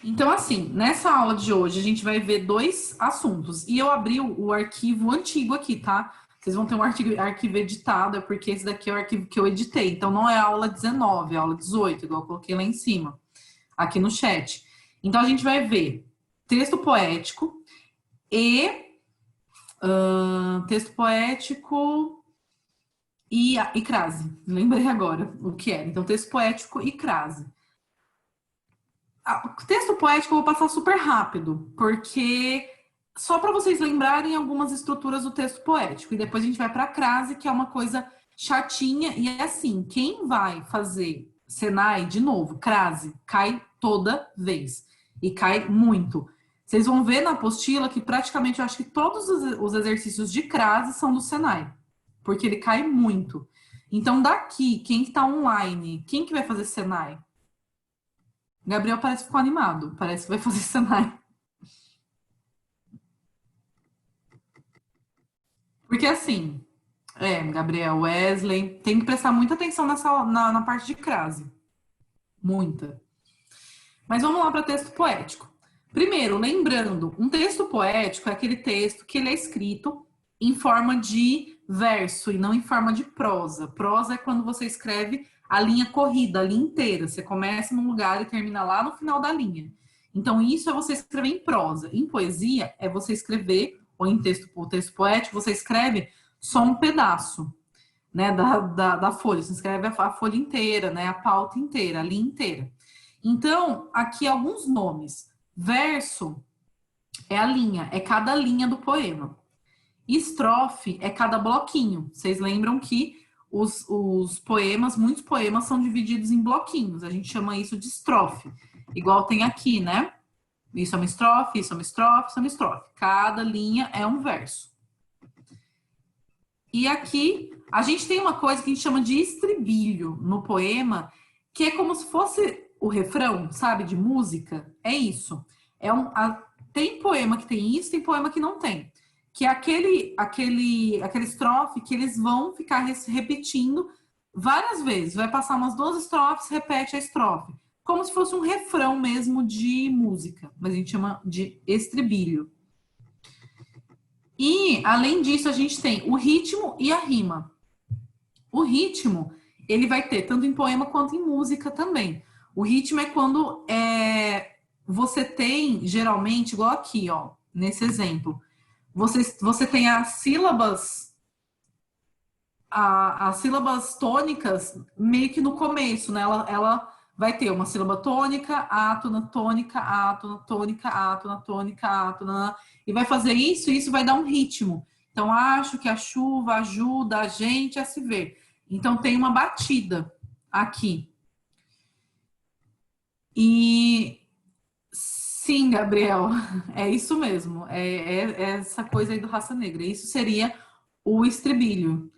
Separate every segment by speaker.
Speaker 1: Então, assim, nessa aula de hoje, a gente vai ver dois assuntos. E eu abri o arquivo antigo aqui, tá? Vocês vão ter um arquivo editado, é porque esse daqui é o arquivo que eu editei. Então, não é a aula 19, é a aula 18, igual eu coloquei lá em cima, aqui no chat. Então, a gente vai ver texto poético e... texto poético e crase. Lembrei agora o que era. Então, texto poético e crase. Texto poético eu vou passar super rápido, porque só para vocês lembrarem algumas estruturas do texto poético. E depois a gente vai para a crase, que é uma coisa chatinha. E é assim, quem vai fazer Senai, de novo, crase, cai toda vez. E cai muito. Vocês vão ver na apostila que praticamente eu acho que todos os exercícios de crase são do Senai. Porque ele cai muito. Então, daqui, quem está online, quem que vai fazer Senai? Gabriel parece que ficou animado. Parece que vai fazer Senai. Porque assim, Gabriel, Wesley, tem que prestar muita atenção na parte de crase. Muita. Mas vamos lá para texto poético. Primeiro, lembrando, um texto poético é aquele texto que ele é escrito em forma de verso e não em forma de prosa. Prosa é quando você escreve a linha corrida, a linha inteira. Você começa num lugar e termina lá no final da linha. Então, isso é você escrever em prosa. Em poesia, é você escrever, ou em texto poético, você escreve só um pedaço, né, da folha. Você escreve a folha inteira, né, a pauta inteira, a linha inteira. Então, aqui alguns nomes. Verso é a linha, é cada linha do poema. Estrofe é cada bloquinho. Vocês lembram que os poemas, muitos poemas são divididos em bloquinhos. A gente chama isso de estrofe. Igual tem aqui, né? Isso é uma estrofe, isso é uma estrofe, isso é uma estrofe. Cada linha é um verso. E aqui a gente tem uma coisa que a gente chama de estribilho no poema, que é como se fosse o refrão, sabe, de música. É isso. Tem poema que tem isso, tem poema que não tem. Que é aquele estrofe que eles vão ficar repetindo várias vezes. Vai passar umas 2 estrofes, repete a estrofe. Como se fosse um refrão mesmo de música. Mas a gente chama de estribilho. E, além disso, a gente tem o ritmo e a rima. O ritmo, ele vai ter tanto em poema quanto em música também. O ritmo é quando você tem, geralmente, igual aqui, ó, nesse exemplo, você tem as sílabas, as sílabas tônicas meio que no começo, né? Ela vai ter uma sílaba tônica, átona, tônica, átona, tônica, átona, tônica, átona, e vai fazer isso e isso vai dar um ritmo. Então, acho que a chuva ajuda a gente a se ver. Então, tem uma batida aqui. E sim, Gabriel, é isso mesmo. É essa coisa aí do Raça Negra. Isso seria o estribilho.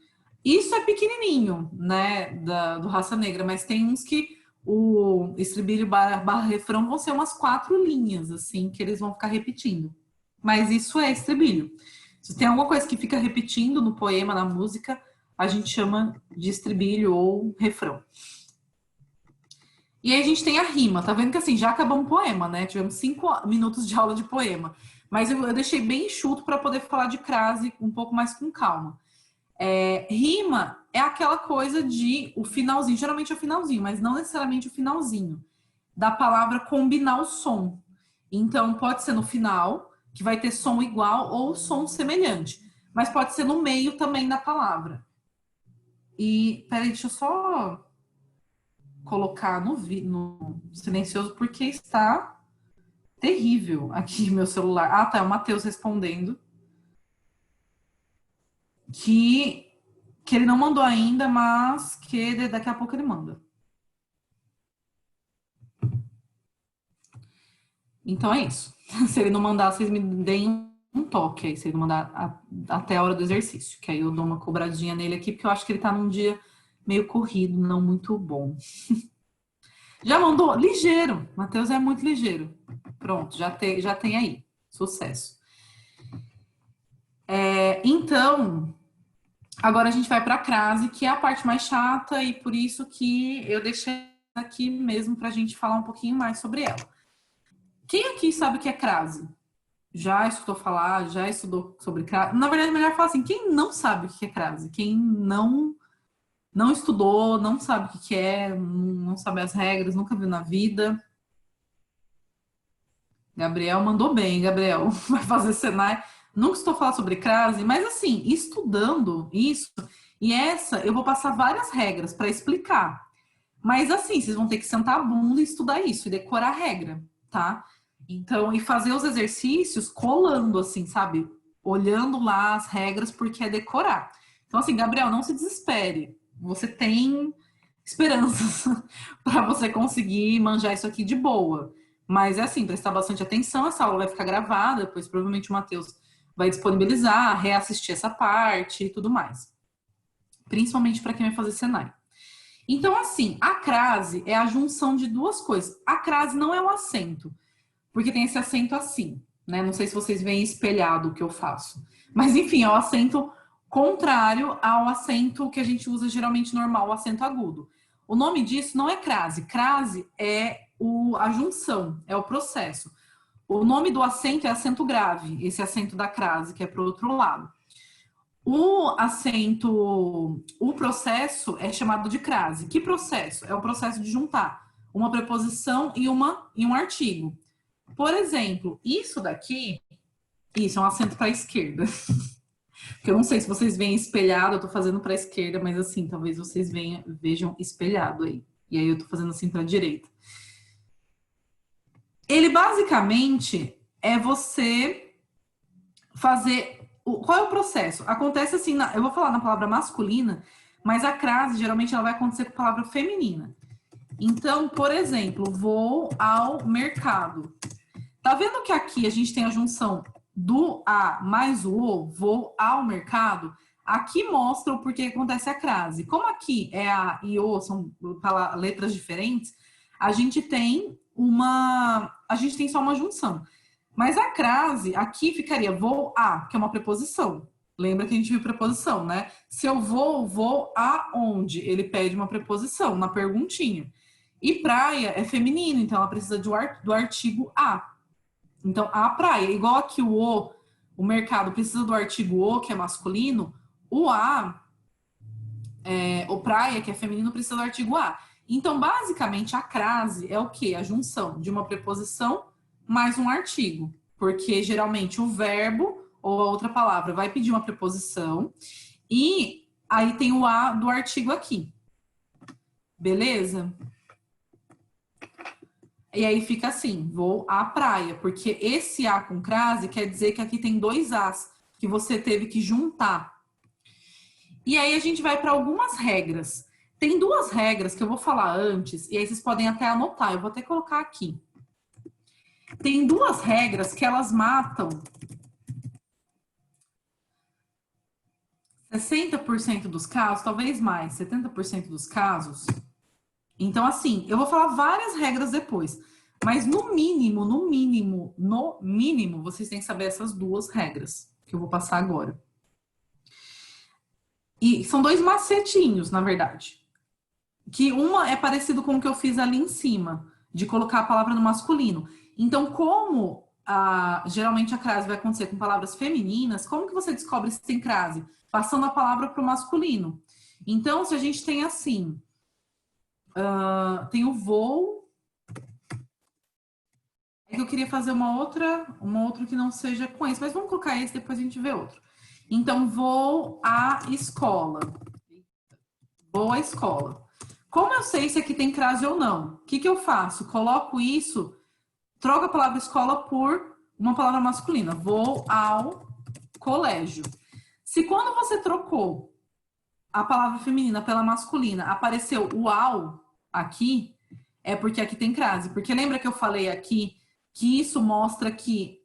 Speaker 1: Isso é pequenininho, né, do Raça Negra, mas tem uns que o estribilho barra refrão vão ser umas 4 linhas, assim, que eles vão ficar repetindo. Mas isso é estribilho. Se tem alguma coisa que fica repetindo no poema, na música, a gente chama de estribilho ou refrão. E aí a gente tem a rima. Tá vendo que assim, já acabou um poema, né? Tivemos 5 minutos de aula de poema. Mas eu deixei bem enxuto para poder falar de crase um pouco mais com calma. Rima é aquela coisa de o finalzinho, geralmente é o finalzinho, mas não necessariamente o finalzinho, da palavra combinar o som. Então, pode ser no final, que vai ter som igual ou som semelhante, mas pode ser no meio também da palavra. E, peraí, deixa eu só colocar no silencioso, porque está terrível aqui meu celular. Ah, tá, é o Matheus respondendo. Que ele não mandou ainda, mas que daqui a pouco ele manda. Então é isso. Se ele não mandar, vocês me deem um toque aí, se ele não mandar até a hora do exercício, que aí eu dou uma cobradinha nele aqui, porque eu acho que ele tá num dia meio corrido, não muito bom. Já mandou? Ligeiro. Matheus é muito ligeiro. Pronto, já tem aí. Sucesso. Então, agora a gente vai para a crase, que é a parte mais chata, e por isso que eu deixei aqui mesmo para a gente falar um pouquinho mais sobre ela. Quem aqui sabe o que é crase? Já escutou falar, já estudou sobre crase? Na verdade, é melhor falar assim, quem não sabe o que é crase? Quem não estudou, não sabe o que é, não sabe as regras, nunca viu na vida. Gabriel mandou bem, Gabriel. Vai fazer Senai. Nunca estou falando sobre crase, mas assim, estudando isso, e essa eu vou passar várias regras para explicar. Mas assim, vocês vão ter que sentar a bunda e estudar isso e decorar a regra, tá? Então, e fazer os exercícios colando, assim, sabe? Olhando lá as regras, porque é decorar. Então, assim, Gabriel, não se desespere. Você tem esperanças para você conseguir manjar isso aqui de boa. Mas é assim, prestar bastante atenção, essa aula vai ficar gravada, depois provavelmente o Matheus vai disponibilizar, reassistir essa parte e tudo mais. Principalmente para quem vai fazer Senai. Então, assim, a crase é a junção de duas coisas. A crase não é um acento, porque tem esse acento assim, né? Não sei se vocês veem espelhado o que eu faço. Mas, enfim, é o acento contrário ao acento que a gente usa geralmente normal, o acento agudo. O nome disso não é crase. Crase é a junção, é o processo. O nome do acento é acento grave, esse acento da crase, que é para o outro lado. O processo é chamado de crase. Que processo? É o processo de juntar uma preposição e um artigo. Por exemplo, isso daqui, isso é um acento para a esquerda. Porque eu não sei se vocês veem espelhado, eu tô fazendo para a esquerda, mas assim, talvez vocês vejam espelhado aí. E aí eu tô fazendo assim para a direita. Ele basicamente é você fazer. Qual é o processo? Acontece assim, eu vou falar na palavra masculina, mas a crase geralmente ela vai acontecer com a palavra feminina. Então, por exemplo, vou ao mercado. Tá vendo que aqui a gente tem a junção do a mais o vou ao mercado? Aqui mostra o porquê acontece a crase. Como aqui é a e o são letras diferentes, a gente tem só uma junção. Mas a crase aqui ficaria vou a, que é uma preposição. Lembra que a gente viu preposição, né? Se eu vou aonde? Ele pede uma preposição na perguntinha. E praia é feminino, então ela precisa do artigo a. Então, a praia, igual aqui o mercado precisa do artigo o, que é masculino, o praia, que é feminino, precisa do artigo a. Então, basicamente, a crase é o quê? A junção de uma preposição mais um artigo. Porque, geralmente, o verbo ou a outra palavra vai pedir uma preposição e aí tem o a do artigo aqui. Beleza? E aí fica assim, vou à praia, porque esse A com crase quer dizer que aqui tem dois As que você teve que juntar. E aí a gente vai para algumas regras. Tem duas regras que eu vou falar antes, e aí vocês podem até anotar, eu vou até colocar aqui. Tem duas regras que elas matam 60% dos casos, talvez mais, 70% dos casos. Então, assim, eu vou falar várias regras depois. Mas no mínimo, vocês têm que saber essas duas regras que eu vou passar agora. E são dois macetinhos, na verdade. Que uma é parecido com o que eu fiz ali em cima, de colocar a palavra no masculino. Então, como geralmente a crase vai acontecer com palavras femininas, como que você descobre se tem crase? Passando a palavra para o masculino. Então, se a gente tem assim, tem o voo. É que eu queria fazer uma outra que não seja com esse, mas vamos colocar esse, depois a gente vê outro. Então, vou à escola. Vou à escola. Como eu sei se aqui tem crase ou não? O que eu faço? Coloco isso, troco a palavra escola por uma palavra masculina. Vou ao colégio. Se quando você trocou a palavra feminina pela masculina, apareceu o ao aqui, é porque aqui tem crase. Porque lembra que eu falei aqui que isso mostra que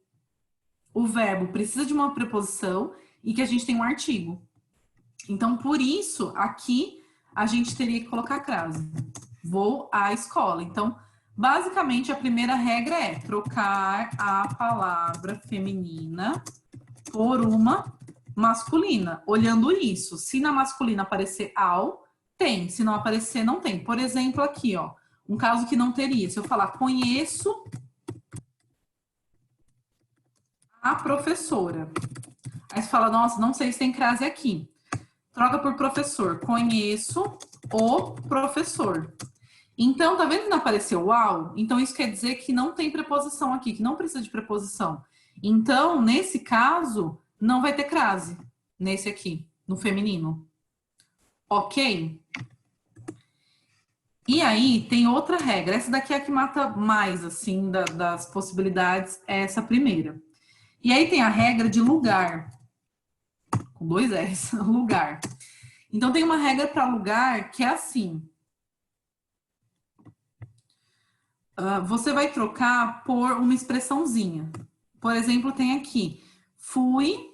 Speaker 1: o verbo precisa de uma preposição e que a gente tem um artigo. Então, por isso, aqui a gente teria que colocar crase. Vou à escola. Então, basicamente, a primeira regra é trocar a palavra feminina por uma masculina. Olhando isso, se na masculina aparecer ao, tem. Se não aparecer, não tem. Por exemplo, aqui, ó, um caso que não teria. Se eu falar conheço a professora. Aí você fala, nossa, não sei se tem crase aqui. Troca por professor. Conheço o professor. Então, tá vendo que não apareceu uau? Então, isso quer dizer que não tem preposição aqui, que não precisa de preposição. Então, nesse caso, não vai ter crase. Nesse aqui, no feminino. Ok? E aí, tem outra regra. Essa daqui é a que mata mais, assim, das possibilidades, é essa primeira. E aí tem a regra de lugar. Com 2 R's, lugar. Então, tem uma regra para lugar que é assim. Você vai trocar por uma expressãozinha. Por exemplo, tem aqui, fui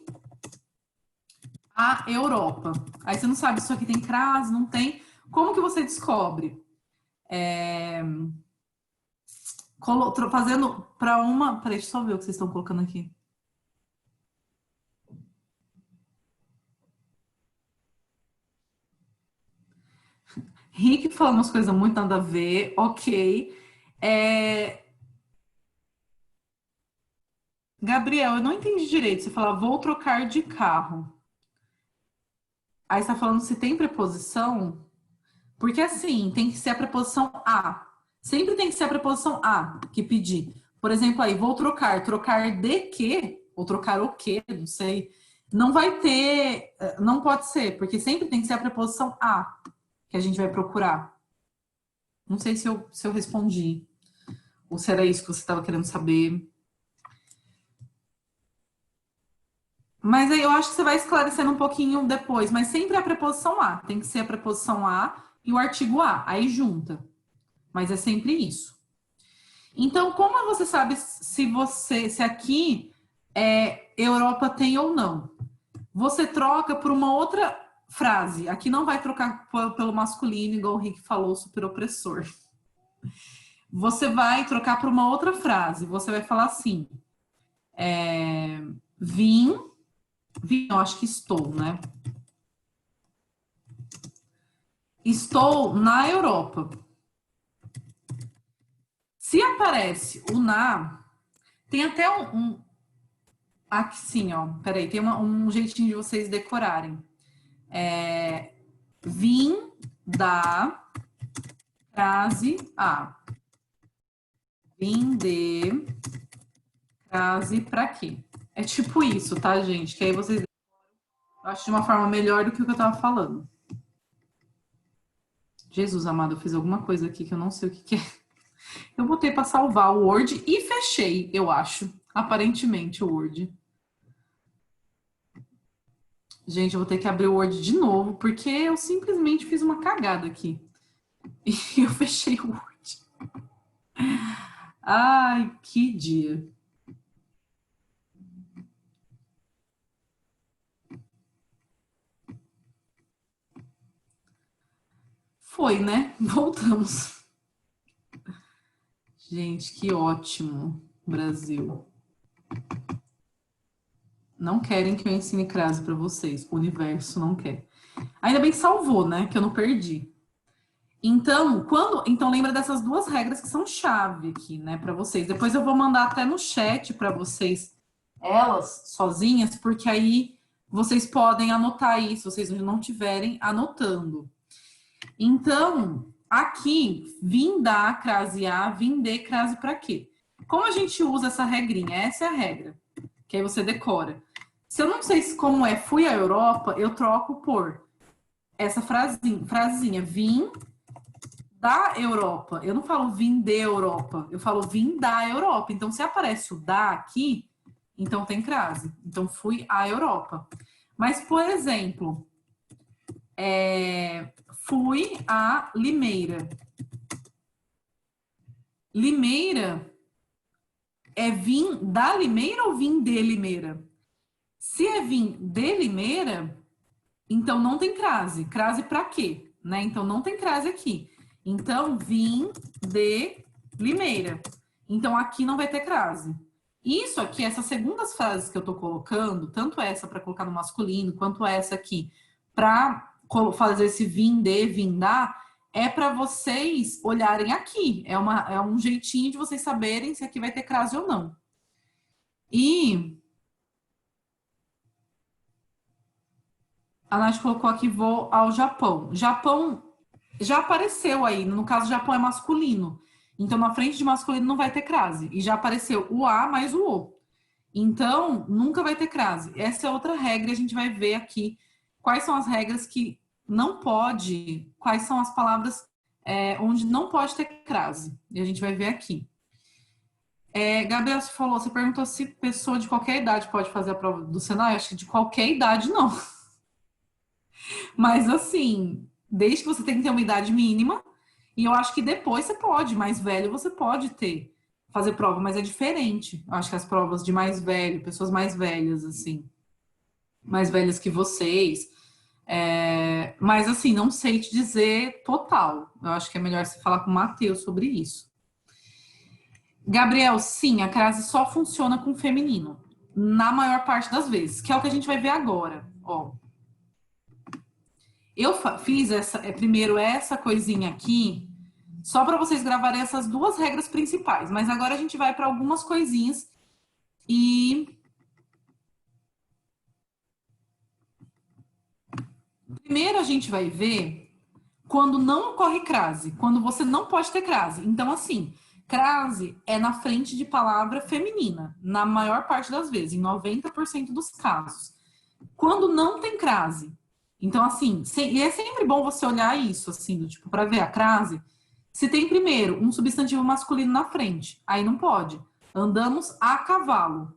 Speaker 1: à Europa. Aí você não sabe se isso aqui tem crase, não tem. Como que você descobre? Fazendo para uma... Peraí, deixa eu só ver o que vocês estão colocando aqui. Rick falando umas coisas muito nada a ver, ok. Gabriel, eu não entendi direito. Você fala, vou trocar de carro. Aí você tá falando se tem preposição, porque assim, tem que ser a preposição a. Sempre tem que ser a preposição a que pedir. Por exemplo, aí, vou trocar. Trocar de quê? Ou trocar o quê? Não sei. Não vai ter, não pode ser, porque sempre tem que ser a preposição a que a gente vai procurar. Não sei se eu respondi. Ou se era isso que você estava querendo saber. Mas aí eu acho que você vai esclarecendo um pouquinho depois. Mas sempre a preposição a. Tem que ser a preposição a e o artigo a. Aí junta. Mas é sempre isso. Então, como você sabe se aqui Europa tem ou não? Você troca por uma outra frase. Aqui não vai trocar pelo masculino, igual o Rick falou, super opressor. Você vai trocar por uma outra frase. Você vai falar assim: vim, eu acho que estou, né? Estou na Europa. Se aparece o na, tem até aqui sim, ó. Peraí, tem um jeitinho de vocês decorarem. Vim da crase a. Vim de crase pra quê? É tipo isso, tá, gente? Que aí vocês acham de uma forma melhor do que o que eu tava falando. Jesus amado, eu fiz alguma coisa aqui que eu não sei o que é. Eu botei pra salvar o Word e fechei, eu acho. Aparentemente, o Word. Gente, eu vou ter que abrir o Word de novo, porque eu simplesmente fiz uma cagada aqui. E eu fechei o Word. Ai, que dia. Foi, né? Voltamos. Gente, que ótimo, Brasil. Não querem que eu ensine crase para vocês. O universo não quer. Ainda bem que salvou, né? Que eu não perdi. Então, então lembra dessas 2 regras que são chave aqui, né, para vocês. Depois eu vou mandar até no chat para vocês elas sozinhas, porque aí vocês podem anotar aí, se vocês não estiverem anotando. Então, aqui, vim da crase a, vim de crase para quê? Como a gente usa essa regrinha? Essa é a regra, que aí você decora. Se eu não sei como fui à Europa, eu troco por essa frasinha vim da Europa. Eu não falo vim de Europa, eu falo vim da Europa. Então, se aparece o da aqui, então tem crase. Então, fui à Europa. Mas, por exemplo, fui a Limeira. Limeira é vim da Limeira ou vim de Limeira? Se é vim de Limeira, então não tem crase. Crase para quê? Né? Então não tem crase aqui. Então, vim de Limeira. Então, aqui não vai ter crase. Isso aqui, essas segundas frases que eu tô colocando, tanto essa para colocar no masculino, quanto essa aqui para fazer esse vim de, vim da, é para vocês olharem aqui. É um jeitinho de vocês saberem se aqui vai ter crase ou não. E A Nath colocou aqui, vou ao Japão. Japão já apareceu aí, no caso, Japão é masculino. Então, na frente de masculino não vai ter crase. E já apareceu o A mais o O. Então, nunca vai ter crase. Essa é outra regra, a gente vai ver aqui quais são as regras que não pode, quais são as palavras onde não pode ter crase. E a gente vai ver aqui. Gabriel, você perguntou se pessoa de qualquer idade pode fazer a prova do Senai. Acho que de qualquer idade, não. Mas assim, desde que você tem que ter uma idade mínima, e eu acho que depois você pode, mais velho você pode ter, fazer prova, mas é diferente. Eu acho que as provas de mais velho, pessoas mais velhas, assim, mais velhas que vocês. Mas assim, não sei te dizer total. Eu acho que é melhor você falar com o Matheus sobre isso. Gabriel, sim, a crase só funciona com o feminino, na maior parte das vezes, que é o que a gente vai ver agora. Ó, eu fiz primeiro essa coisinha aqui, só para vocês gravarem essas duas regras principais, mas agora a gente vai para algumas coisinhas e primeiro a gente vai ver quando não ocorre crase, quando você não pode ter crase. Então, assim, crase é na frente de palavra feminina, na maior parte das vezes, em 90% dos casos. Quando não tem crase. Então, assim, e é sempre bom você olhar isso, assim, tipo, para ver a crase. Se tem primeiro um substantivo masculino na frente, aí não pode. Andamos a cavalo.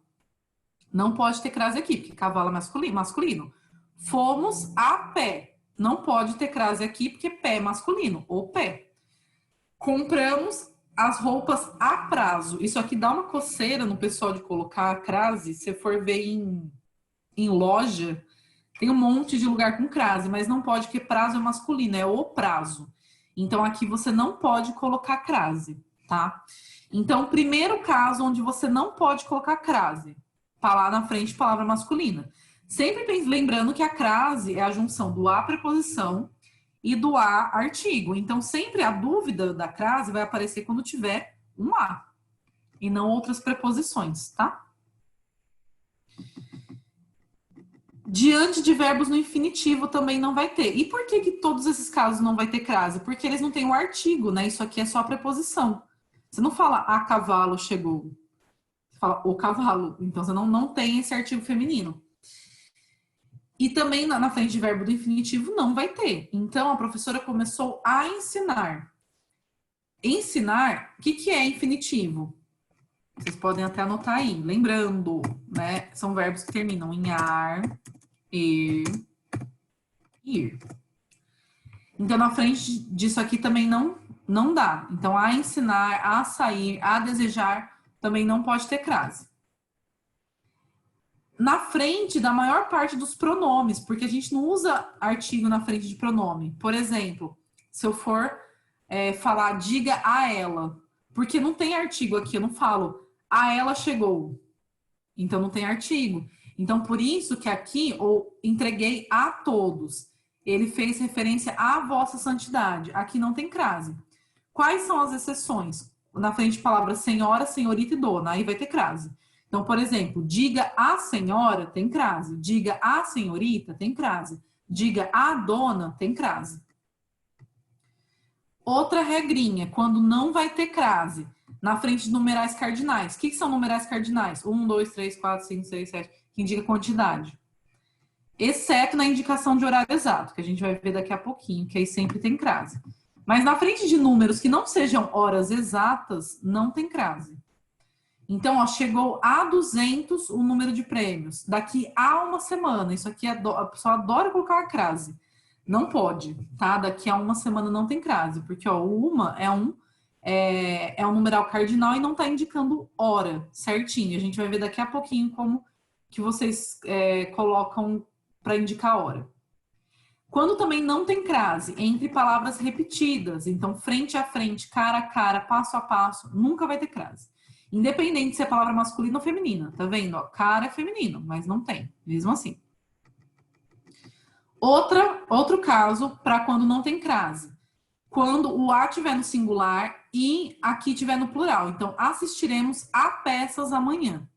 Speaker 1: Não pode ter crase aqui, porque cavalo é masculino. Fomos a pé. Não pode ter crase aqui, porque pé é masculino, ou pé. Compramos as roupas a prazo. Isso aqui dá uma coceira no pessoal de colocar a crase. Se você for ver em loja, tem um monte de lugar com crase, mas não pode, porque prazo é masculino, é o prazo. Então, aqui você não pode colocar crase, tá? Então, primeiro caso onde você não pode colocar crase, tá lá na frente, palavra masculina. Sempre lembrando que a crase é a junção do a preposição e do a artigo. Então, sempre a dúvida da crase vai aparecer quando tiver um a e não outras preposições, tá? Diante de verbos no infinitivo também não vai ter. E por que todos esses casos não vai ter crase? Porque eles não têm o artigo, né? Isso aqui é só a preposição. Você não fala a cavalo chegou. Você fala o cavalo. Então você não tem esse artigo feminino. E também na frente de verbo do infinitivo não vai ter. Então a professora começou a ensinar. Ensinar, o que é infinitivo? Vocês podem até anotar aí. Lembrando, né? São verbos que terminam em ar, ir. Então, na frente disso aqui também não dá. Então, a ensinar, a sair, a desejar, também não pode ter crase. Na frente da maior parte dos pronomes, porque a gente não usa artigo na frente de pronome. Por exemplo, se eu for falar diga a ela, porque não tem artigo aqui, eu não falo a ela chegou. Então, não tem artigo. Então, por isso que aqui eu entreguei a todos. Ele fez referência à vossa santidade. Aqui não tem crase. Quais são as exceções? Na frente de palavras senhora, senhorita e dona. Aí vai ter crase. Então, por exemplo, diga a senhora, tem crase. Diga a senhorita, tem crase. Diga a dona, tem crase. Outra regrinha, quando não vai ter crase, na frente de numerais cardinais. O que são numerais cardinais? 1, 2, 3, 4, 5, 6, 7, que indica quantidade. Exceto na indicação de horário exato, que a gente vai ver daqui a pouquinho, que aí sempre tem crase. Mas na frente de números que não sejam horas exatas, não tem crase. Então, ó, chegou a 200 o número de prêmios. Daqui a uma semana, isso aqui a pessoa adora colocar a crase. Não pode, tá? Daqui a uma semana não tem crase, porque ó, uma é um numeral cardinal e não está indicando hora certinho. A gente vai ver daqui a pouquinho como que vocês colocam para indicar hora. Quando também não tem crase, entre palavras repetidas, então frente a frente, cara a cara, passo a passo, nunca vai ter crase. Independente se é palavra masculina ou feminina, tá vendo? Ó, cara é feminino, mas não tem, mesmo assim. Outro caso para quando não tem crase. Quando o a estiver no singular e aqui estiver no plural. Então, assistiremos a peças amanhã.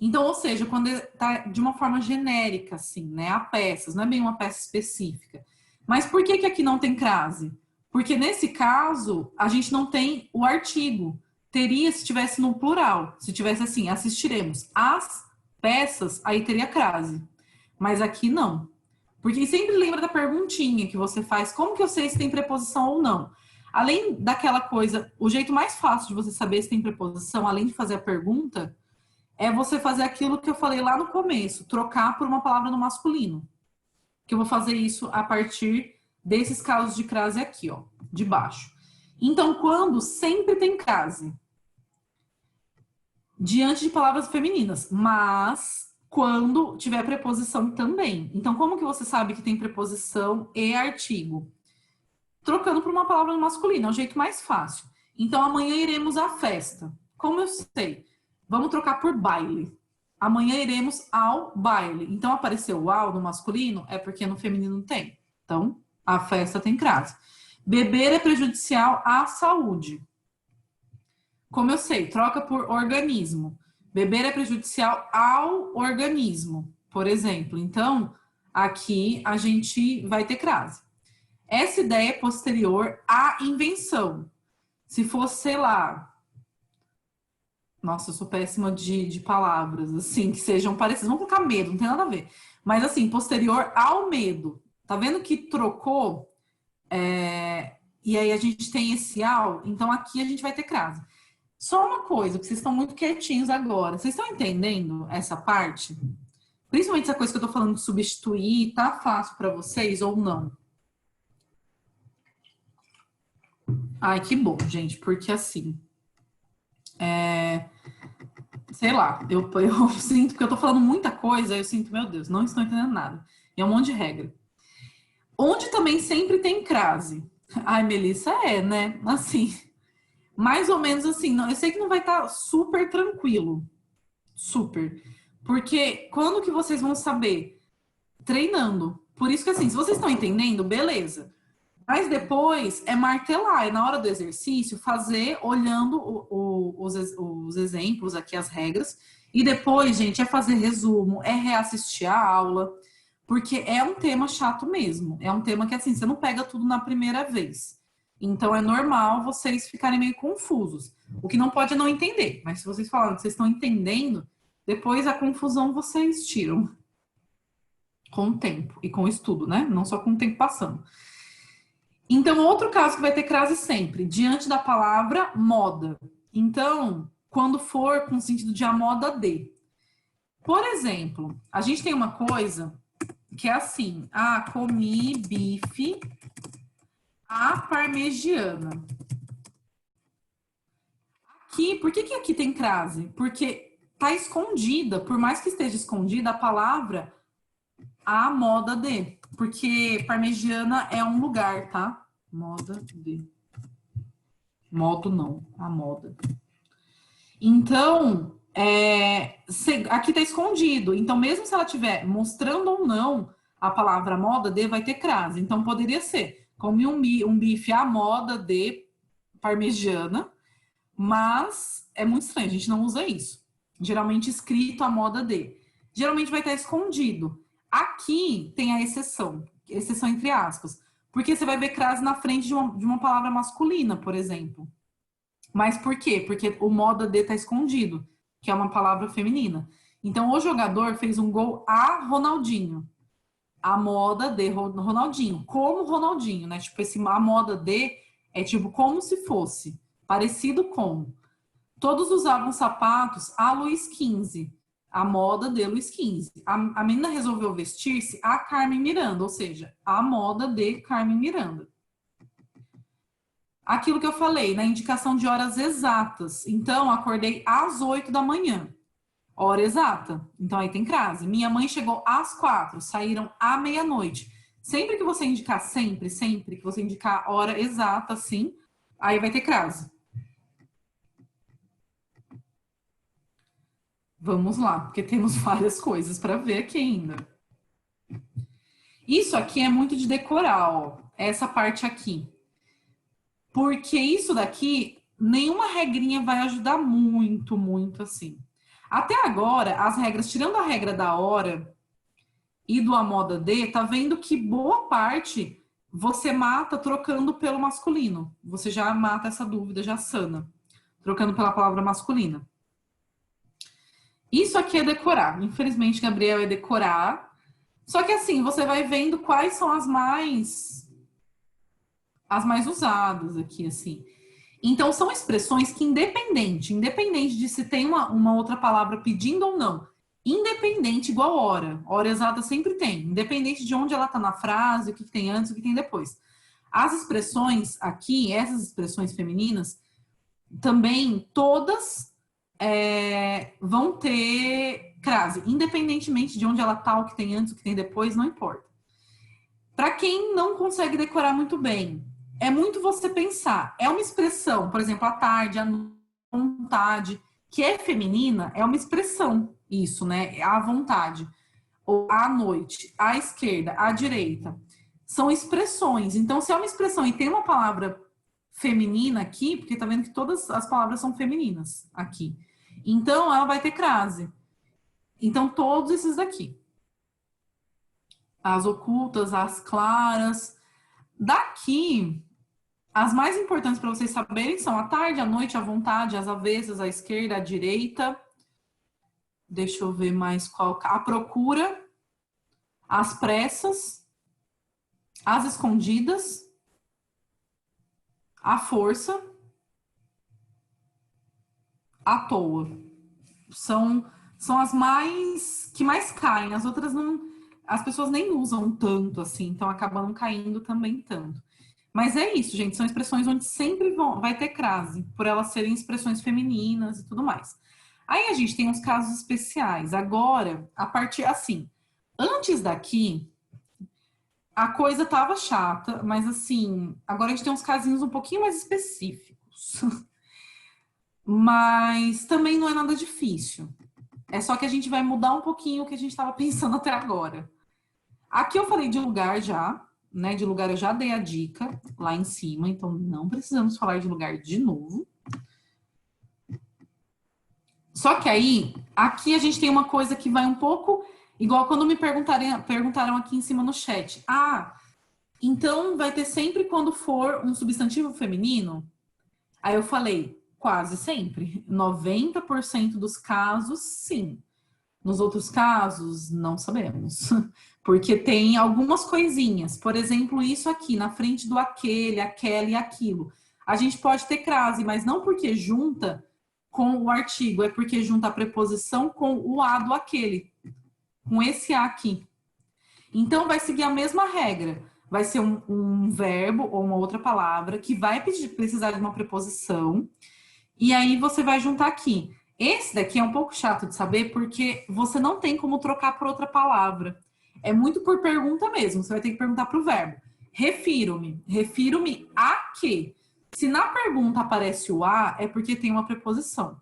Speaker 1: Então, ou seja, quando tá de uma forma genérica, assim, né? Há peças, não é bem uma peça específica. Mas por que que aqui não tem crase? Porque nesse caso, a gente não tem o artigo. Teria se tivesse no plural. Se tivesse assim, assistiremos as peças, aí teria crase. Mas aqui não. Porque sempre lembra da perguntinha que você faz, como que eu sei se tem preposição ou não? Além daquela coisa, o jeito mais fácil de você saber se tem preposição, além de fazer a pergunta, é você fazer aquilo que eu falei lá no começo, trocar por uma palavra no masculino. Que eu vou fazer isso a partir desses casos de crase aqui, ó, de baixo. Então, quando sempre tem crase diante de palavras femininas, mas quando tiver preposição também. Então, como que você sabe que tem preposição e artigo? Trocando por uma palavra no masculino, é o jeito mais fácil. Então, amanhã iremos à festa. Como eu sei? Vamos trocar por baile. Amanhã iremos ao baile. Então, apareceu o ao no masculino, é porque no feminino tem. Então, a festa tem crase. Beber é prejudicial à saúde. Como eu sei? Troca por organismo. Beber é prejudicial ao organismo, por exemplo. Então, aqui a gente vai ter crase. Essa ideia é posterior à invenção. Se fosse, sei lá... Nossa, eu sou péssima de palavras, assim, que sejam parecidas. Vamos colocar medo, não tem nada a ver. Mas, assim, posterior ao medo. Tá vendo que trocou? E aí a gente tem esse ao, então aqui a gente vai ter crase. Só uma coisa, que vocês estão muito quietinhos agora. Vocês estão entendendo essa parte? Principalmente essa coisa que eu tô falando de substituir, tá fácil para vocês ou não? Ai, que bom, gente, porque assim... sei lá, eu sinto que eu tô falando muita coisa, eu sinto, meu Deus, não estou entendendo nada. E é um monte de regra. Onde também sempre tem crase. Ai, Melissa, né? Assim, mais ou menos assim. Não, eu sei que não vai estar super tranquilo. Super. Porque quando que vocês vão saber? Treinando. Por isso que assim, se vocês estão entendendo, beleza. Mas depois é martelar, é na hora do exercício fazer olhando os exemplos aqui, as regras. E depois, gente, é fazer resumo, é reassistir a aula, porque é um tema chato mesmo. É um tema que, assim, você não pega tudo na primeira vez. Então, é normal vocês ficarem meio confusos. O que não pode é não entender. Mas se vocês falarem que vocês estão entendendo, depois a confusão vocês tiram. Com o tempo e com o estudo, né? Não só com o tempo passando. Então, outro caso que vai ter crase sempre, diante da palavra moda. Então, quando for com o sentido de a moda de. Por exemplo, a gente tem uma coisa que é assim, comi bife à parmegiana. Aqui, por que aqui tem crase? Porque tá escondida, por mais que esteja escondida, a palavra a moda de. Porque parmegiana é um lugar, tá? Moda de. Modo não, a moda. Então, aqui tá escondido. Então, mesmo se ela estiver mostrando ou não a palavra moda de, vai ter crase. Então, poderia ser comi um bife à moda de parmegiana, mas é muito estranho, a gente não usa isso. Geralmente escrito à moda de. Geralmente vai estar escondido. Aqui tem a exceção entre aspas, porque você vai ver crase na frente de uma palavra masculina, por exemplo. Mas por quê? Porque o moda de tá escondido, que é uma palavra feminina. Então, o jogador fez um gol a Ronaldinho. A moda de Ronaldinho. Como Ronaldinho, né? Tipo, a moda de é tipo como se fosse. Parecido com. Todos usavam sapatos a Luiz XV. A moda de Luiz XV. A menina resolveu vestir-se a Carmen Miranda, ou seja, a moda de Carmen Miranda. Aquilo que eu falei, na indicação de horas exatas. Então, acordei às 8 da manhã. Hora exata. Então, aí tem crase. Minha mãe chegou às 4, saíram à meia-noite. Sempre que você indicar, sempre que você indicar a hora exata, assim, aí vai ter crase. Vamos lá, porque temos várias coisas para ver aqui ainda. Isso aqui é muito de decorar, ó. Essa parte aqui. Porque isso daqui, nenhuma regrinha vai ajudar muito, muito assim. Até agora, as regras, tirando a regra da hora e do a moda de, tá vendo que boa parte você mata trocando pelo masculino. Você já mata essa dúvida, já sana, trocando pela palavra masculina. Isso aqui é decorar. Infelizmente, Gabriel, é decorar. Só que assim, você vai vendo quais são as mais usadas aqui, assim. Então, são expressões que, independente de se tem uma outra palavra pedindo ou não, independente, igual hora exata sempre tem, independente de onde ela está na frase, o que tem antes, o que tem depois. As expressões aqui, essas expressões femininas, também todas vão ter crase, independentemente de onde ela está, o que tem antes, o que tem depois, não importa. Para quem não consegue decorar muito bem, é muito você pensar. É uma expressão, por exemplo, à tarde, à vontade, que é feminina, é uma expressão, isso, né? À vontade. Ou à noite, à esquerda, à direita. São expressões. Então, se é uma expressão e tem uma palavra feminina aqui, porque tá vendo que todas as palavras são femininas aqui. Então, ela vai ter crase. Então, todos esses daqui. As ocultas, as claras. Daqui, as mais importantes para vocês saberem são à tarde, à noite, à vontade, às avessas, à esquerda, à direita. Deixa eu ver mais qual. A procura, as pressas, as escondidas, a força, à toa. São as que mais caem. As outras não. As pessoas nem usam tanto assim, então acabam não caindo também tanto. Mas é isso, gente. São expressões onde sempre vai ter crase, por elas serem expressões femininas e tudo mais. Aí a gente tem uns casos especiais. Agora, a partir assim, antes daqui, a coisa tava chata, mas assim, agora a gente tem uns casinhos um pouquinho mais específicos. Mas também não é nada difícil. É só que a gente vai mudar um pouquinho o que a gente estava pensando até agora. Aqui eu falei de lugar já, né? De lugar eu já dei a dica lá em cima, então não precisamos falar de lugar de novo. Só que aí, aqui a gente tem uma coisa que vai um pouco igual quando me perguntaram aqui em cima no chat. Ah, então vai ter sempre quando for um substantivo feminino? Aí eu falei, quase sempre. 90% dos casos, sim. Nos outros casos, não sabemos. Porque tem algumas coisinhas. Por exemplo, isso aqui, na frente do aquele, aquela e aquilo. A gente pode ter crase, mas não porque junta com o artigo, é porque junta a preposição com o a do aquele. Com esse a aqui. Então, vai seguir a mesma regra. Vai ser um verbo ou uma outra palavra que vai precisar de uma preposição. E aí, você vai juntar aqui. Esse daqui é um pouco chato de saber porque você não tem como trocar por outra palavra. É muito por pergunta mesmo. Você vai ter que perguntar para o verbo. Refiro-me. Refiro-me a quê? Se na pergunta aparece o a, é porque tem uma preposição.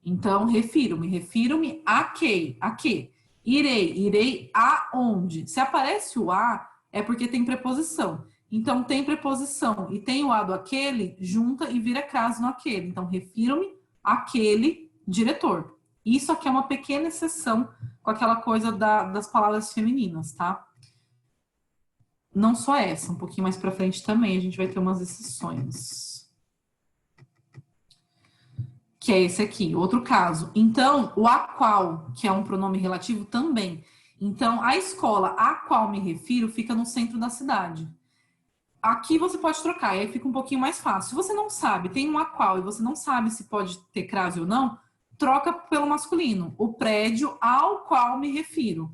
Speaker 1: Então, refiro-me. Refiro-me a quê? A quê? Irei. Irei aonde? Se aparece o a, é porque tem preposição. Então, tem preposição e tem o a do aquele, junta e vira crase no aquele. Então, refiro-me àquele diretor. Isso aqui é uma pequena exceção com aquela coisa das palavras femininas, tá? Não só essa, um pouquinho mais pra frente também a gente vai ter umas exceções. Que é esse aqui, outro caso. Então, o a qual, que é um pronome relativo também. Então, a escola a qual me refiro fica no centro da cidade. Aqui você pode trocar, e aí fica um pouquinho mais fácil. Se você não sabe, tem um a qual, e você não sabe se pode ter crase ou não, troca pelo masculino. O prédio ao qual me refiro.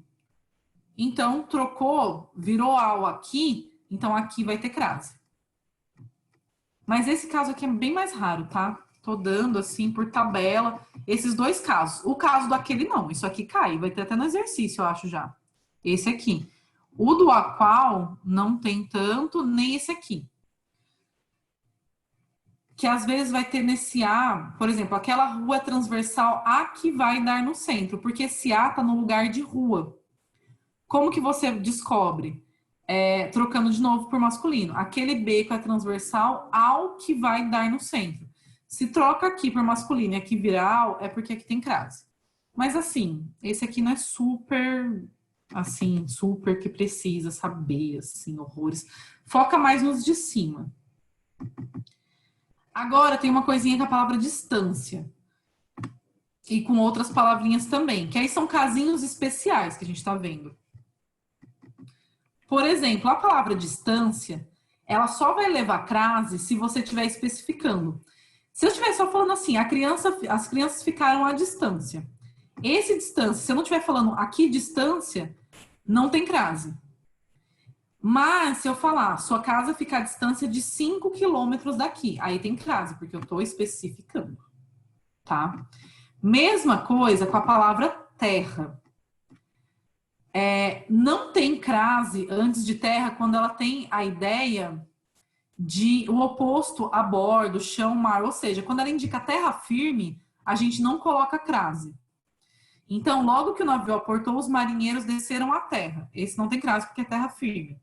Speaker 1: Então, trocou, virou ao aqui, então aqui vai ter crase. Mas esse caso aqui é bem mais raro, tá? Tô dando assim por tabela esses dois casos. O caso do aquele não, isso aqui cai, vai ter até no exercício, eu acho já. Esse aqui. O do a qual não tem tanto, nem esse aqui. Que às vezes vai ter nesse A, por exemplo, aquela rua transversal A que vai dar no centro, porque esse A tá no lugar de rua. Como que você descobre? Trocando de novo por masculino. Aquele beco é transversal ao que vai dar no centro. Se troca aqui por masculino e aqui virar ao, é porque aqui tem crase. Mas assim, esse aqui não é super, assim, super que precisa saber, assim, horrores. Foca mais nos de cima. Agora tem uma coisinha com a palavra distância. E com outras palavrinhas também, que aí são casinhos especiais que a gente tá vendo. Por exemplo, a palavra distância, ela só vai levar crase se você estiver especificando. Se eu estiver só falando assim, as crianças ficaram à distância. Esse distância, se eu não estiver falando aqui distância, não tem crase. Mas se eu falar, sua casa fica à distância de 5 quilômetros daqui, aí tem crase, porque eu estou especificando, tá? Mesma coisa com a palavra terra. Não tem crase antes de terra quando ela tem a ideia de o oposto a bordo, chão, mar. Ou seja, quando ela indica terra firme, a gente não coloca crase. Então, logo que o navio aportou, os marinheiros desceram à terra. Esse não tem crase porque é terra firme.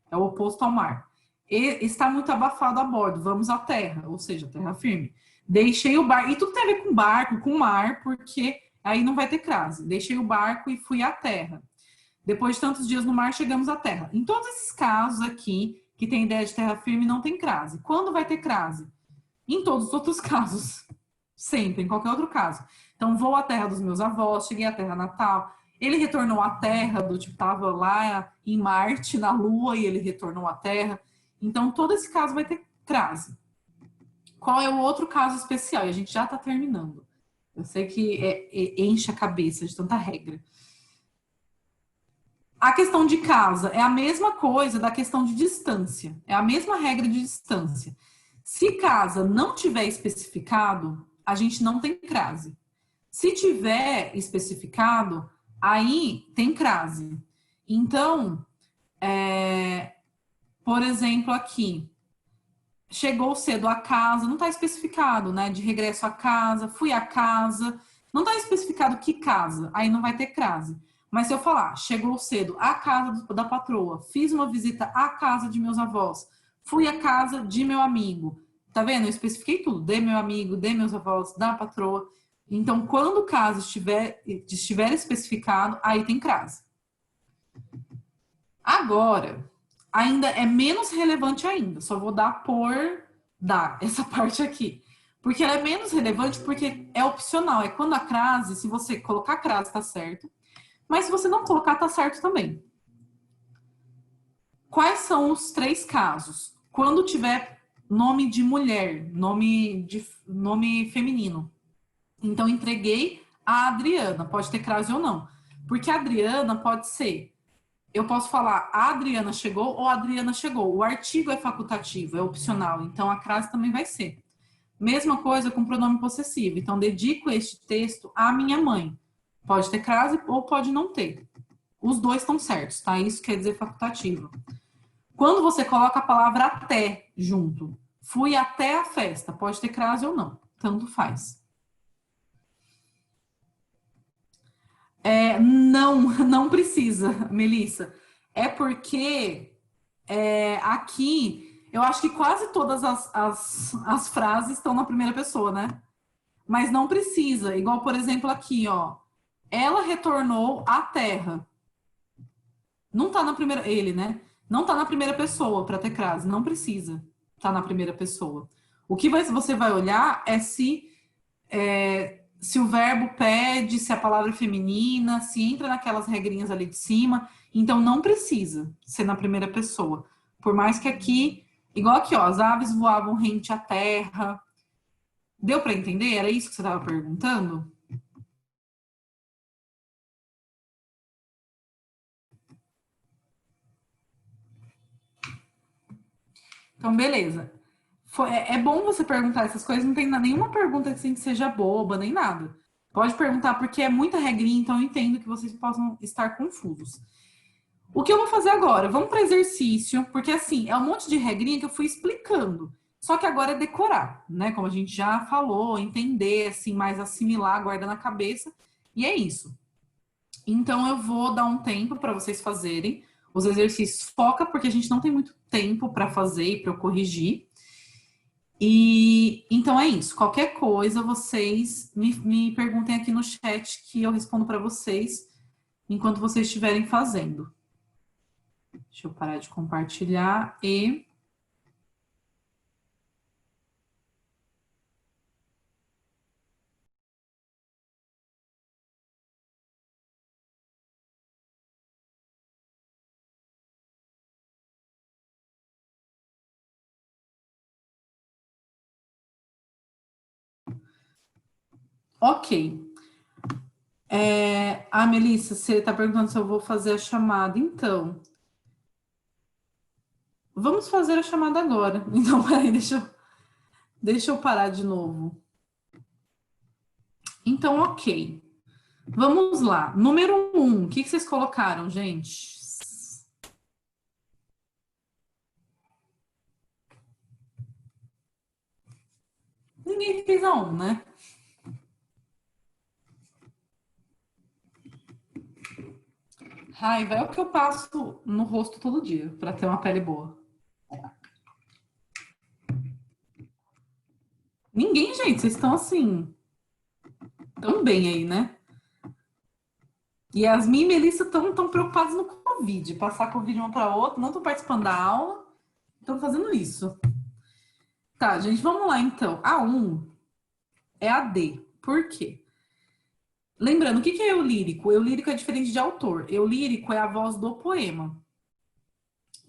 Speaker 1: É o oposto ao mar. E está muito abafado a bordo, vamos à terra, ou seja, terra firme. Deixei o barco, e tudo tem a ver com barco, com mar, porque aí não vai ter crase. Deixei o barco e fui à terra. Depois de tantos dias no mar, chegamos à terra. Em todos esses casos aqui, que tem ideia de terra firme, não tem crase. Quando vai ter crase? Em todos os outros casos. Sempre, em qualquer outro caso. Então, vou à terra dos meus avós, cheguei à terra natal. Ele retornou à terra, do tipo, estava lá em Marte, na Lua, e ele retornou à terra. Então, todo esse caso vai ter crase. Qual é o outro caso especial? E a gente já está terminando. Eu sei que enche a cabeça de tanta regra. A questão de casa é a mesma coisa da questão de distância. É a mesma regra de distância. Se casa não tiver especificado, a gente não tem crase. Se tiver especificado, aí tem crase. Então, por exemplo, aqui, chegou cedo a casa, não está especificado, né? De regresso à casa, fui à casa, não está especificado que casa, aí não vai ter crase. Mas se eu falar, chegou cedo à casa da patroa, fiz uma visita à casa de meus avós, fui à casa de meu amigo, tá vendo? Eu especifiquei tudo, de meu amigo, de meus avós, da patroa. Então, quando o caso estiver especificado, aí tem crase. Agora, ainda é menos relevante ainda, só vou dar essa parte aqui. Porque ela é menos relevante porque é opcional, é quando a crase, se você colocar crase, tá certo. Mas se você não colocar, tá certo também. Quais são os 3 casos? Quando tiver nome de mulher, nome feminino. Então, entreguei a Adriana, pode ter crase ou não. Porque a Adriana pode ser, eu posso falar a Adriana chegou ou a Adriana chegou. O artigo é facultativo, é opcional, então a crase também vai ser. Mesma coisa com pronome possessivo. Então, dedico este texto à minha mãe. Pode ter crase ou pode não ter. Os dois estão certos, tá? Isso quer dizer facultativo. Quando você coloca a palavra até junto, fui até a festa, pode ter crase ou não, tanto faz. Não precisa, Melissa. É porque aqui eu acho que quase todas as frases estão na primeira pessoa, né? Mas não precisa. Igual, por exemplo, aqui, ó. Ela retornou à Terra. Não tá na primeira. Ele, né? Não tá na primeira pessoa para ter crase. Não precisa tá na primeira pessoa. O que você vai olhar é se o verbo pede, se a palavra é feminina, se entra naquelas regrinhas ali de cima. Então, não precisa ser na primeira pessoa. Por mais que aqui, igual aqui, ó, as aves voavam rente à terra. Deu para entender? Era isso que você estava perguntando? Então, beleza. É bom você perguntar essas coisas, não tem nenhuma pergunta assim que seja boba, nem nada. Pode perguntar, porque é muita regrinha, então eu entendo que vocês possam estar confusos. O que eu vou fazer agora? Vamos para exercício, porque assim, é um monte de regrinha que eu fui explicando. Só que agora é decorar, né? Como a gente já falou, entender, assim, mais assimilar, guardar na cabeça. E é isso. Então eu vou dar um tempo para vocês fazerem os exercícios. Foca, porque a gente não tem muito tempo para fazer e para eu corrigir. E então é isso. Qualquer coisa, vocês me perguntem aqui no chat que eu respondo para vocês enquanto vocês estiverem fazendo. Deixa eu parar de compartilhar e. Ok. Melissa, você está perguntando se eu vou fazer a chamada. Então, vamos fazer a chamada agora. Então, peraí, deixa eu parar de novo. Então, ok. Vamos lá. Número 1, o que vocês colocaram, gente? Ninguém fez a 1, né? Raiva é o que eu passo no rosto todo dia para ter uma pele boa. Ninguém, gente, vocês estão assim, tão bem aí, né? Yasmin e Melissa estão preocupadas no Covid, passar Covid uma para outra, não estão participando da aula, estão fazendo isso. Tá, gente, vamos lá então. A 1 é a D. Por quê? Lembrando, o que é eu lírico? Eu lírico é diferente de autor. Eu lírico é a voz do poema.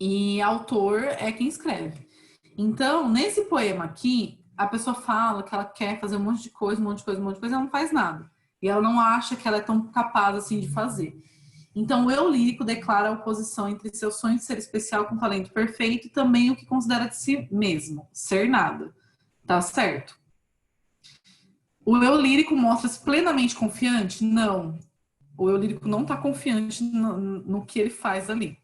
Speaker 1: E autor é quem escreve. Então, nesse poema aqui, a pessoa fala que ela quer fazer um monte de coisa, um monte de coisa, um monte de coisa, e ela não faz nada. E ela não acha que ela é tão capaz assim de fazer. Então, o eu lírico declara a oposição entre seu sonho de ser especial com talento perfeito e também o que considera de si mesmo, ser nada. Tá certo? O eu lírico mostra-se plenamente confiante? Não. O eu lírico não está confiante no que ele faz ali.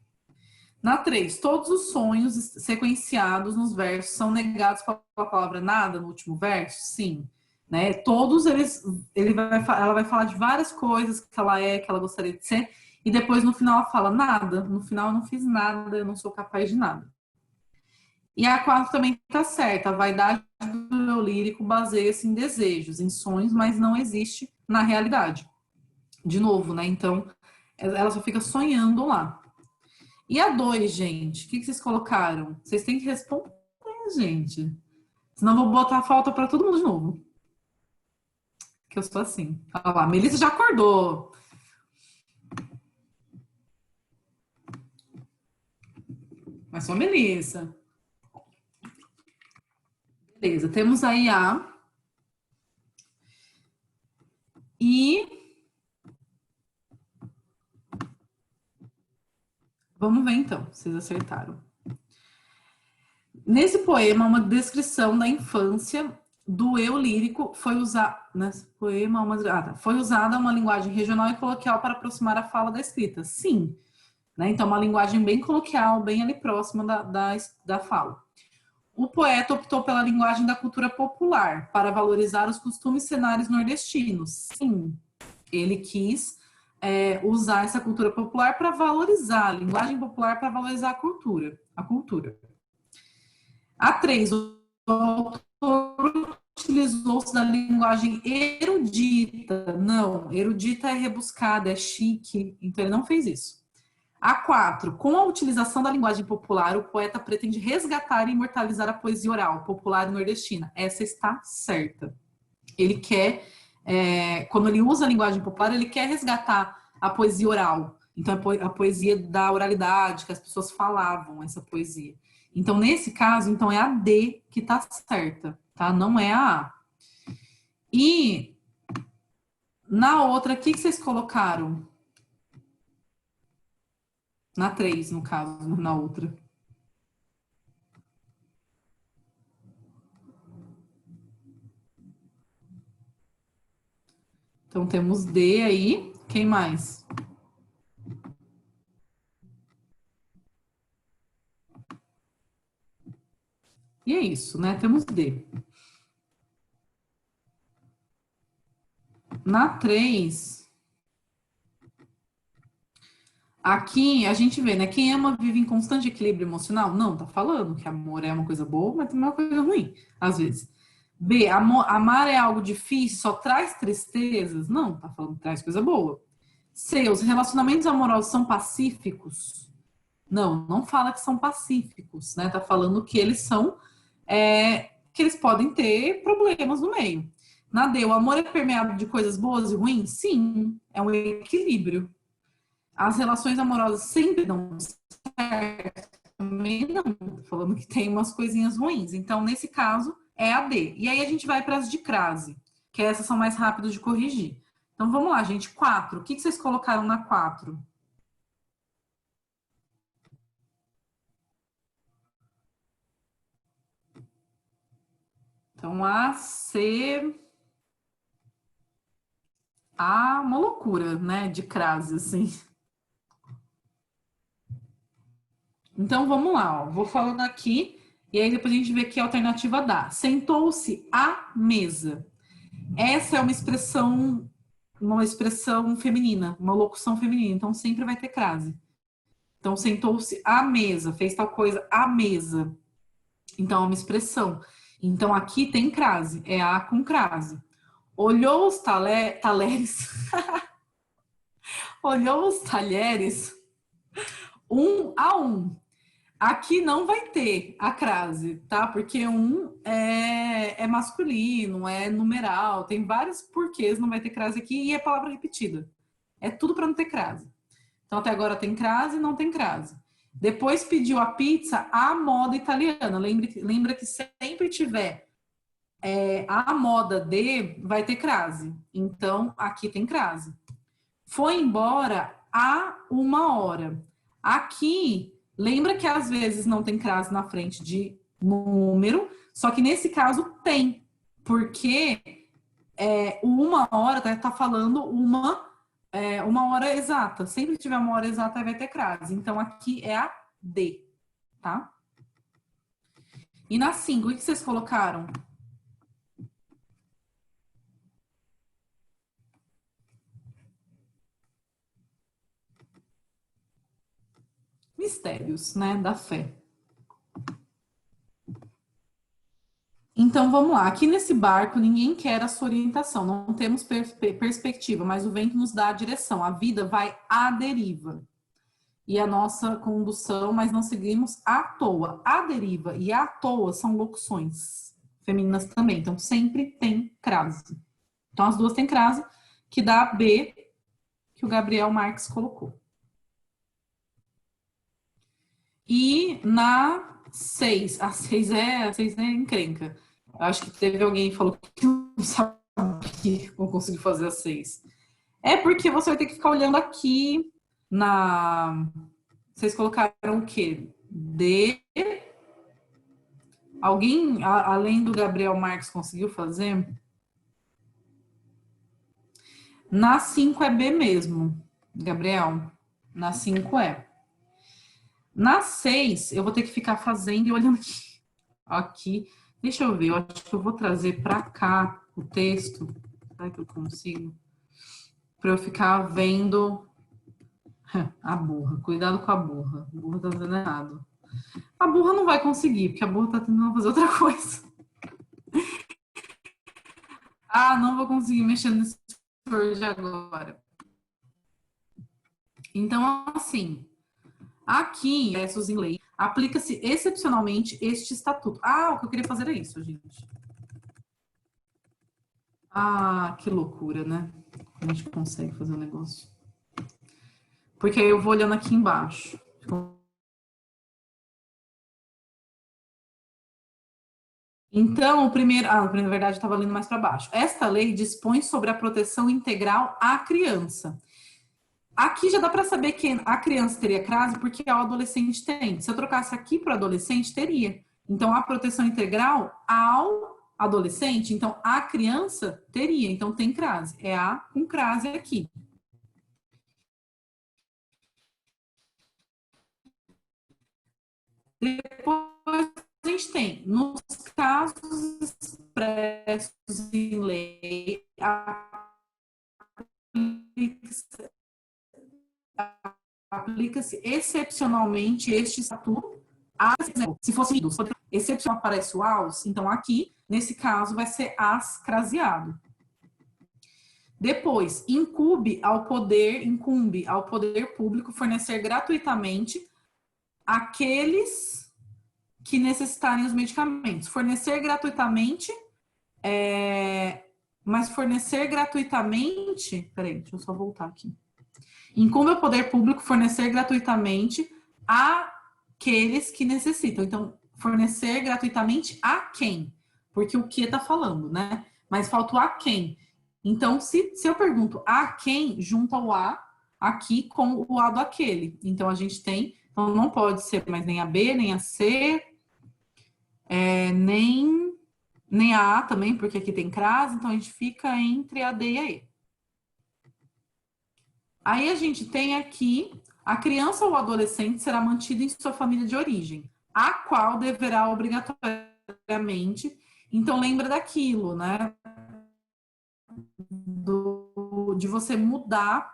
Speaker 1: Na 3, todos os sonhos sequenciados nos versos são negados pela palavra nada no último verso? Sim. Né? Todos eles, ela vai falar de várias coisas que ela é, que ela gostaria de ser, e depois no final ela fala nada. No final eu não fiz nada, eu não sou capaz de nada. E a 4 também está certa. A vaidade do eu lírico baseia-se em desejos, em sonhos, mas não existe na realidade. De novo, né? Então, ela só fica sonhando lá. E a 2, gente? O que vocês colocaram? Vocês têm que responder, gente. Senão eu vou botar a falta para todo mundo de novo. Que eu sou assim. Olha lá, a Melissa já acordou. Mas só a Melissa. Beleza, temos aí a. E vamos ver então, vocês acertaram. Nesse poema, uma descrição da infância do eu lírico foi usada. Nesse poema, foi usada uma linguagem regional e coloquial para aproximar a fala da escrita. Sim. Né? Então, uma linguagem bem coloquial, bem ali próxima da fala. O poeta optou pela linguagem da cultura popular para valorizar os costumes e cenários nordestinos. Sim, ele quis usar essa cultura popular para valorizar, a linguagem popular para valorizar a cultura. A 3, o autor utilizou-se da linguagem erudita. Não, erudita é rebuscada, é chique, então ele não fez isso. A 4, com a utilização da linguagem popular, o poeta pretende resgatar e imortalizar a poesia oral, popular e nordestina. Essa está certa. Ele quer, quando ele usa a linguagem popular, ele quer resgatar a poesia oral. Então, a poesia da oralidade, que as pessoas falavam, essa poesia. Então, nesse caso, então é a D que está certa, tá? Não é a A. E na outra, o que vocês colocaram? Na 3, no caso, na outra. Então temos D aí. Quem mais? E é isso, né? Temos D. Na 3, Aqui a gente vê, né? Quem ama vive em constante equilíbrio emocional? Não, tá falando que amor é uma coisa boa, mas também é uma coisa ruim, às vezes. B, amar é algo difícil, só traz tristezas? Não, tá falando que traz coisa boa. C, os relacionamentos amorosos são pacíficos? Não, não fala que são pacíficos, né? Tá falando que eles são, que eles podem ter problemas no meio. Na D, o amor é permeado de coisas boas e ruins? Sim, é um equilíbrio. As relações amorosas sempre dão certo? Também não, tô falando que tem umas coisinhas ruins. Então, nesse caso, é a D. E aí a gente vai para as de crase, que essas são mais rápidas de corrigir. Então, vamos lá, gente. 4. O que vocês colocaram na 4? Então, A, C, A, uma loucura, né? De crase, assim. Então, vamos lá, ó. Vou falando aqui, e aí depois a gente vê que alternativa dá. Sentou-se à mesa. Essa é uma expressão feminina, uma locução feminina, então sempre vai ter crase. Então, sentou-se à mesa, fez tal coisa à mesa. Então, é uma expressão. Então, aqui tem crase, é A com crase. Olhou os talheres, olhou os talheres um a um. Aqui não vai ter a crase, tá? Porque um é masculino, é numeral, tem vários porquês, não vai ter crase aqui e é palavra repetida. É tudo para não ter crase. Então, até agora tem crase e não tem crase. Depois pediu a pizza à moda italiana. Lembra que sempre tiver a moda de, vai ter crase. Então, aqui tem crase. Foi embora há 1 hora. Aqui, lembra que às vezes não tem crase na frente de número, só que nesse caso tem, porque o 1 hora tá falando uma hora exata. Sempre que tiver 1 hora exata, vai ter crase. Então aqui é a D, tá? E na 5, o que vocês colocaram? Mistérios, né, da fé. Então vamos lá. Aqui nesse barco, ninguém quer a sua orientação. Não temos perspectiva, mas o vento nos dá a direção. A vida vai à deriva. E a nossa condução, mas não seguimos à toa. À deriva e à toa são locuções femininas também. Então sempre tem crase. Então as duas têm crase, que dá a B, que o Gabriel Marques colocou. E na 6, a 6 é encrenca. Eu acho que teve alguém que falou que não sabia como conseguir fazer a 6. É porque você vai ter que ficar olhando aqui na. Vocês colocaram o quê? D. Alguém, além do Gabriel Marques, conseguiu fazer? Na 5 é B mesmo, Gabriel. Na 5 é. Na 6, eu vou ter que ficar fazendo e olhando aqui. Aqui. Deixa eu ver, eu acho que eu vou trazer para cá o texto. Será que eu consigo? Para eu ficar vendo a burra. Cuidado com a burra. A burra tá fazendo errado. A burra não vai conseguir, porque a burra tá tentando fazer outra coisa. Ah, não vou conseguir mexer nesse Word agora. Então, assim, aqui em versos em lei, aplica-se excepcionalmente este estatuto. Ah, o que eu queria fazer é isso, gente. Ah, que loucura, né? A gente consegue fazer o negócio. Porque aí eu vou olhando aqui embaixo. Então, o primeiro. Ah, na verdade, eu estava lendo mais para baixo. Esta lei dispõe sobre a proteção integral à criança. Aqui já dá para saber que a criança teria crase porque o adolescente tem. Se eu trocasse aqui para o adolescente, teria. Então, a proteção integral ao adolescente, então a criança teria. Então, tem crase. É A com crase aqui. Depois, a gente tem, nos casos expressos em lei, aplica-se excepcionalmente este estatuto. Se fosse excepcional aparece o aos, então aqui, nesse caso, vai ser as craseado. Depois, incumbe ao poder público fornecer gratuitamente aqueles que necessitarem os medicamentos. Fornecer gratuitamente, mas fornecer gratuitamente... Peraí, deixa eu só voltar aqui. Incumbe ao poder público fornecer gratuitamente àqueles que necessitam. Então, fornecer gratuitamente a quem? Porque o que tá falando, né? Mas falta o a quem. Então, se eu pergunto a quem, junta o a aqui com o a do aquele. Então, a gente tem... Então, não pode ser mais nem a B, nem a C, nem a também, porque aqui tem crase. Então, a gente fica entre a D e a E. Aí, a gente tem aqui... A criança ou adolescente será mantida em sua família de origem, a qual deverá obrigatoriamente... Então, lembra daquilo, né? De você mudar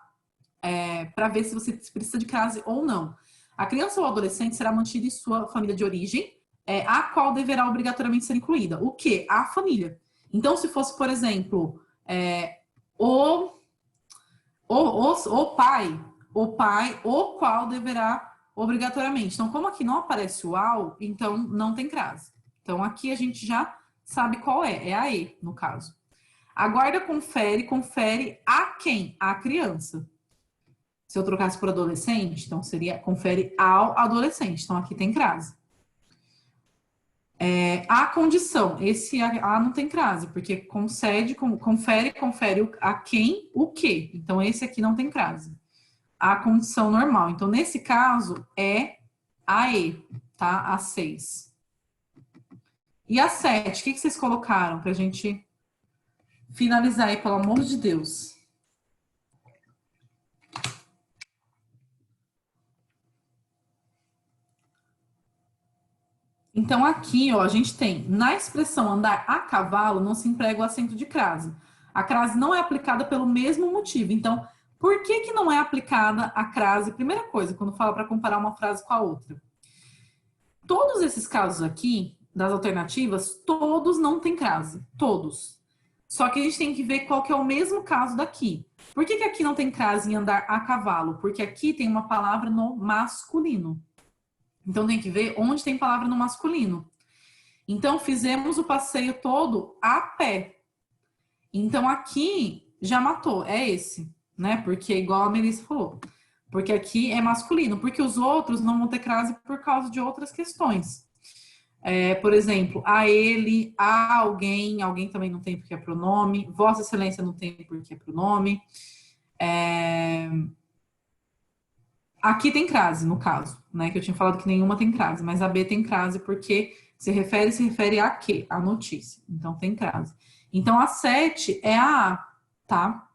Speaker 1: para ver se você precisa de crase ou não. A criança ou adolescente será mantida em sua família de origem, a qual deverá obrigatoriamente ser incluída. O quê? A família. Então, se fosse, por exemplo, o pai, o qual deverá obrigatoriamente. Então, como aqui não aparece o ao, então não tem crase. Então, aqui a gente já sabe qual é a E, no caso. A guarda confere a quem? A criança. Se eu trocasse por adolescente, então seria confere ao adolescente. Então, aqui tem crase. A condição, esse A não tem crase, porque confere a quem, o que. Então, esse aqui não tem crase. A condição normal. Então, nesse caso, é a E, tá? A 6. E a 7, o que vocês colocaram pra gente finalizar aí, pelo amor de Deus? Então, aqui, ó, a gente tem, na expressão andar a cavalo, não se emprega o acento de crase. A crase não é aplicada pelo mesmo motivo. Então, por que não é aplicada a crase? Primeira coisa, quando fala para comparar uma frase com a outra. Todos esses casos aqui, das alternativas, todos não têm crase. Todos. Só que a gente tem que ver qual que é o mesmo caso daqui. Por que aqui não tem crase em andar a cavalo? Porque aqui tem uma palavra no masculino. Então, tem que ver onde tem palavra no masculino. Então, fizemos o passeio todo a pé. Então, aqui já matou, é esse, né? Porque, igual a Melissa falou, porque aqui é masculino, porque os outros não vão ter crase por causa de outras questões. Por exemplo, a ele, a alguém, alguém também não tem porque é pronome, Vossa Excelência não tem porque é pronome. Aqui tem crase, no caso, né? Que eu tinha falado que nenhuma tem crase, mas a B tem crase porque se refere a quê? A notícia. Então tem crase. Então a 7 é a A, tá?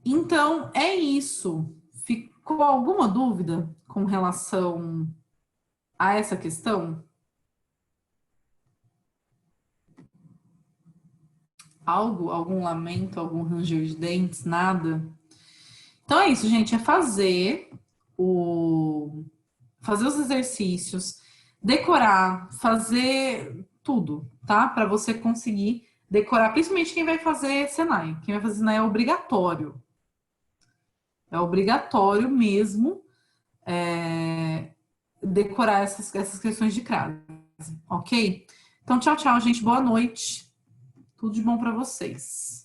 Speaker 1: Então é isso. Ficou alguma dúvida com relação a essa questão? Algum lamento, algum ranger de dentes, nada? Então é isso, gente, é fazer os exercícios, decorar, fazer tudo, tá? Para você conseguir decorar, principalmente quem vai fazer Senai. Quem vai fazer Senai é obrigatório. É obrigatório mesmo decorar essas questões de crase, ok? Então, tchau, tchau, gente. Boa noite. Tudo de bom para vocês.